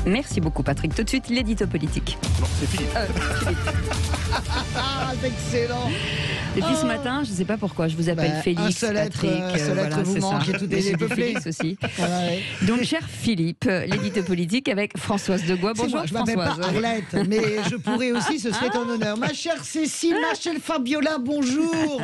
Merci beaucoup Patrick. Tout de suite, l'édito politique. Non, c'est Philippe. Ah, c'est excellent. Et puis ce matin, je ne sais pas pourquoi, je vous appelle Félix, un seul être, Patrick. voilà, vous c'est manque ça. et tout Mais est j'ai dit peuplé. Félix aussi. Ouais. Donc, cher Philippe, l'édito politique avec Françoise Degois. C'est Bonjour moi, je m'appelle Françoise. pas Arlette, mais je pourrais aussi, ce serait en honneur. Ma chère Cécile, ma chère Fabiola, bonjour.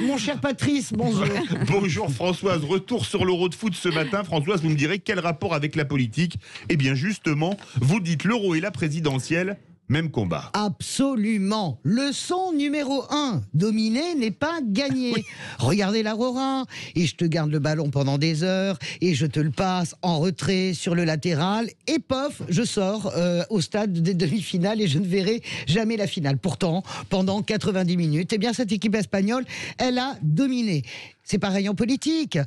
Mon cher Patrice, bonjour. Bonjour Françoise, retour sur l'Euro de foot ce matin. Françoise, vous me direz quel rapport avec la politique? Eh bien justement, vous dites l'Euro et la présidentielle, même combat. Absolument. Leçon numéro 1. Dominer n'est pas gagner. Oui. Regardez l'Aurora, et je te garde le ballon pendant des heures, et je te le passe en retrait sur le latéral, et pof, je sors au stade des demi-finales, et je ne verrai jamais la finale. Pourtant, pendant 90 minutes, eh bien, cette équipe espagnole, elle a dominé. C'est pareil en politique.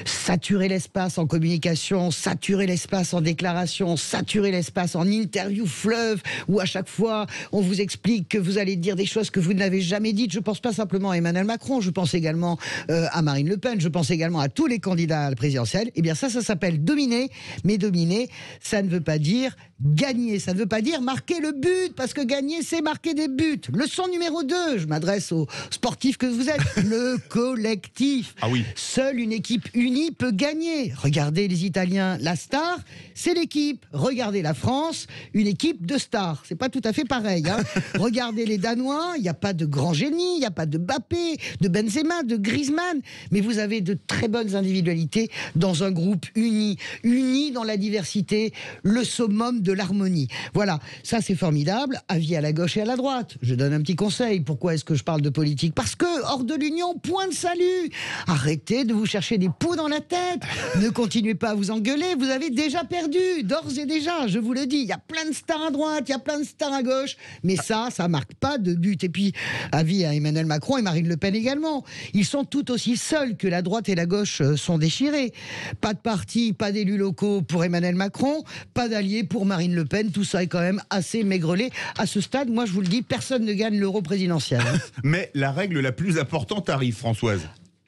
Saturer l'espace en communication, saturer l'espace en déclaration, saturer l'espace en interview fleuve, où à chaque fois, on vous explique que vous allez dire des choses que vous n'avez jamais dites. Je pense pas simplement à Emmanuel Macron, je pense également à Marine Le Pen, je pense également à tous les candidats à la présidentielle. Eh bien ça s'appelle dominer. Mais dominer, ça ne veut pas dire gagner, ça ne veut pas dire marquer le but, parce que gagner, c'est marquer des buts. Leçon numéro 2, je m'adresse aux sportifs que vous êtes, le collectif. Ah oui. Seule une équipe unie peut gagner. Regardez les Italiens, la star, c'est l'équipe. Regardez la France, une équipe de stars. C'est pas tout à fait pareil. Hein. Regardez les Danois, il n'y a pas de grand génie, il n'y a pas de Mbappé, de Benzema, de Griezmann, mais vous avez de très bonnes individualités dans un groupe uni. Uni dans la diversité, le summum de l'harmonie. Voilà, ça c'est formidable. Avis à la gauche et à la droite. Je donne un petit conseil. Pourquoi est-ce que je parle de politique? Parce que hors de l'union, point de salut. Arrêtez de vous chercher des poux dans la tête. Ne continuez pas à vous engueuler. Vous avez déjà perdu, d'ores et déjà, je vous le dis. Il y a plein de stars à droite, il y a plein de stars à gauche. Mais ça marque pas de but. Et puis, avis à Emmanuel Macron et Marine Le Pen également. Ils sont tout aussi seuls que la droite et la gauche sont déchirés. Pas de parti, pas d'élus locaux pour Emmanuel Macron, pas d'alliés pour Marine Le Pen. Tout ça est quand même assez maigrelet. À ce stade, moi je vous le dis, personne ne gagne l'euro présidentiel. Mais la règle la plus importante arrive, Françoise.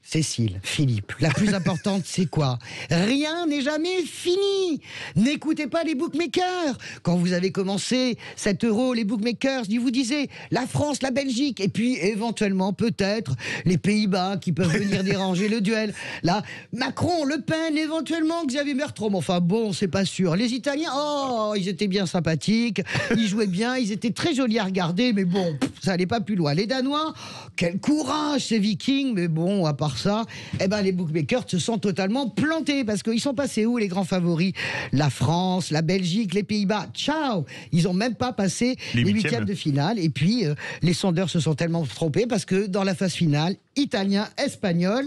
Cécile, Philippe, la plus importante, c'est quoi? Rien n'est jamais fini. N'écoutez pas les bookmakers. Quand vous avez commencé cet euro, les bookmakers, ils vous disaient la France, la Belgique, et puis éventuellement, peut-être, les Pays-Bas qui peuvent venir déranger le duel. Là, Macron, Le Pen, éventuellement, Xavier Bertrand. Enfin bon, c'est pas sûr. Les Italiens, oh, ils étaient bien sympathiques, ils jouaient bien, ils étaient très jolis à regarder, mais bon, ça allait pas plus loin. Les Danois, quel courage ces Vikings, mais bon, à part ça, eh ben les bookmakers se sont totalement plantés, parce qu'ils sont passés où les grands favoris? La France, la Belgique, les Pays-Bas, ciao. Ils ont même pas passé les huitièmes de finale. Et puis les sondeurs se sont tellement trompés, parce que dans la phase finale, Italien, Espagnol,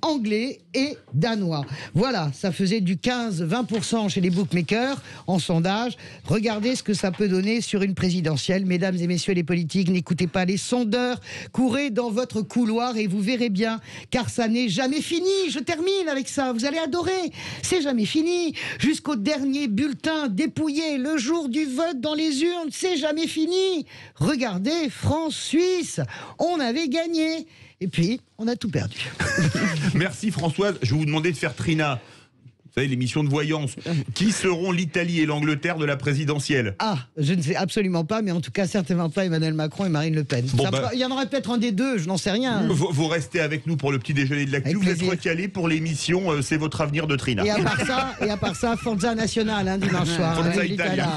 Anglais et Danois. Voilà, ça faisait du 15-20% chez les bookmakers en sondage. Regardez ce que ça peut donner sur une présidentielle. Mesdames et messieurs les politiques, n'écoutez pas les sondeurs. Courez dans votre couloir et vous verrez bien, car ça n'est jamais fini. Je termine avec ça, vous allez adorer. C'est jamais fini. Jusqu'au dernier bulletin dépouillé, le jour du vote dans les urnes, c'est jamais fini. Regardez, France-Suisse, on avait gagné. Et puis, on a tout perdu. Merci Françoise. Je vais vous demander de faire Trina. Vous savez, l'émission de voyance. Qui seront l'Italie et l'Angleterre de la présidentielle? Ah, je ne sais absolument pas, mais en tout cas, certainement pas Emmanuel Macron et Marine Le Pen. Bon, Il y en aurait peut-être un des deux, je n'en sais rien. Vous restez avec nous pour le petit déjeuner de l'actu. Vous êtes recalé pour l'émission C'est votre avenir de Trina. Et à part ça, Forza Nationale, dimanche soir. Forza avec Italia.